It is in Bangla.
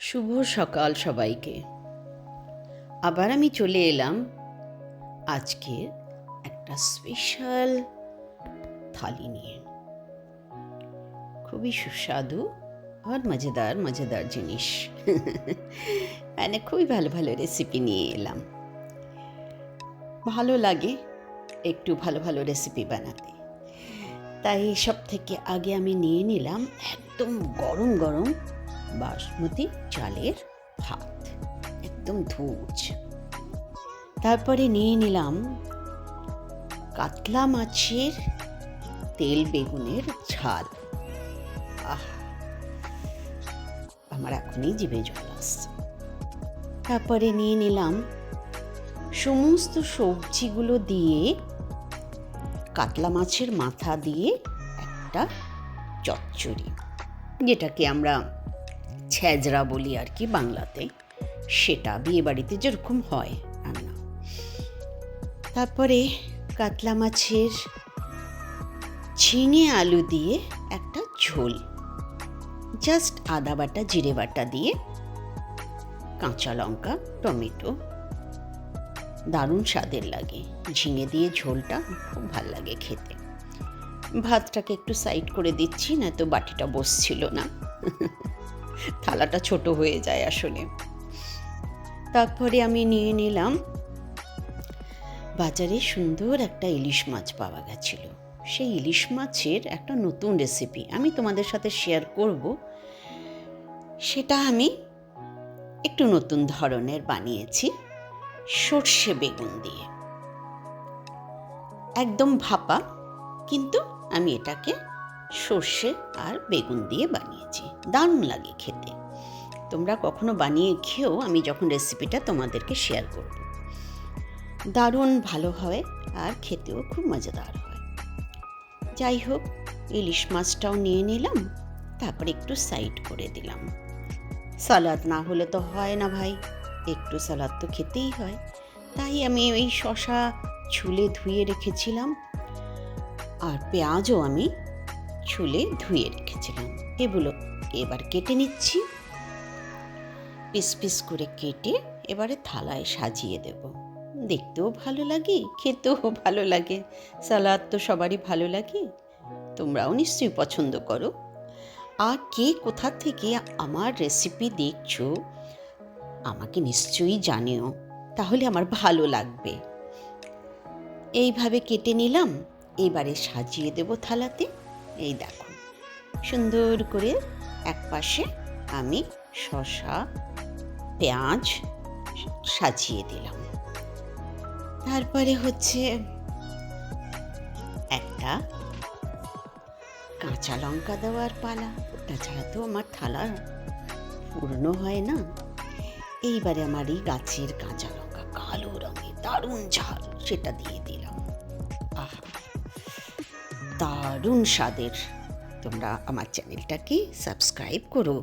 শুভ সকাল সবাইকে। আবার আমি চলে এলাম আজকে একটা স্পেশাল থালি নিয়ে। খুবই সুস্বাদু আর মজাদার জিনিস মানে খুবই ভালো ভালো রেসিপি নিয়ে এলাম। ভালো লাগে একটু ভালো ভালো রেসিপি বানাতে, তাই সব থেকে আগে আমি নিয়ে নিলাম একদম গরম গরম বাসমতি চালের ভাত, একদম ধুজ। তারপরে নিয়ে নিলাম কাতলা মাছের তেল বেগুনের ঝাল। আমার এখনই জিভে জল আসছে। তারপরে নিয়ে নিলাম সমস্ত সবজিগুলো দিয়ে কাতলা মাছের মাথা দিয়ে একটা চচ্চড়ি, যেটাকে আমরা ছ্যাজরা বলি আর কি বাংলাতে, সেটা বিয়ে বাড়িতে যেরকম হয় রান্না। তারপরে কাতলা মাছের ঝিঙে আলু দিয়ে একটা ঝোল, জাস্ট আদা বাটা জিরে বাটা দিয়ে, কাঁচা লঙ্কা টমেটো, দারুণ স্বাদের লাগে। ঝিঙে দিয়ে ঝোলটা খুব ভাল লাগে খেতে। ভাতটাকে একটু সাইড করে দিচ্ছি, না তো বাটিটা বসছিল না, থালাটা ছোট হয়ে যায় আসলে। তারপরে আমি নিয়ে নিলাম, বাজারে সুন্দর একটা ইলিশ মাছ পাওয়া গেছিল। সেই ইলিশ মাছের একটা নতুন রেসিপি আমি তোমাদের সাথে শেয়ার করব। সেটা আমি একটু নতুন ধরনের বানিয়েছি, সর্ষে বেগুন দিয়ে। একদম ভাপা, কিন্তু আমি এটাকে সর্ষে আর বেগুন দিয়ে বানিয়েছি। দারুণ লাগে খেতে। তোমরা কখনো বানিয়ে খেও, আমি যখন রেসিপিটা তোমাদেরকে শেয়ার করব। দারুণ ভালো হয় আর খেতেও খুব মজাদার হয়। যাই হোক, ইলিশ মাছটাও নিয়ে নিলাম, তারপরে একটু সাইড করে দিলাম। সালাদ না হলে তো হয় না ভাই, একটু সালাদ তো খেতেই হয়। তাই আমি ওই শসা ছুলে ধুয়ে রেখেছিলাম, আর পেঁয়াজও আমি ছুলে ধুয়ে রেখেছিলাম। এগুলো এবার কেটে নিচ্ছি, পিস পিস করে কেটে এবারে থালায় সাজিয়ে দেব। দেখতেও ভালো লাগে, খেতেও ভালো লাগে। সালাদ তো সবারই ভালো লাগে, তোমরাও নিশ্চয়ই পছন্দ করো। আর কে কোথা থেকে আমার রেসিপি দেখছো আমাকে নিশ্চয়ই জানিও, তাহলে আমার ভালো লাগবে। এইভাবে কেটে নিলাম, এবারে সাজিয়ে দেব থালাতে। এই দেখো, সুন্দর করে একপাশে আমি শসা পেঁয়াজ সাজিয়ে দিলাম। তারপরে হচ্ছে একটা কাঁচা লঙ্কা দেওয়ার পালা, ওটা ছাড়া তো আমার থালা পূর্ণ হয় না। এইবারে আমার এই গাছের কাঁচা লঙ্কা, কালো রঙের দারুণ ঝাল, সেটা দিয়ে দিলাম। আহা, দারুণ স্বাদের। তোমরা আমার চ্যানেলটাকে সাবস্ক্রাইব করো।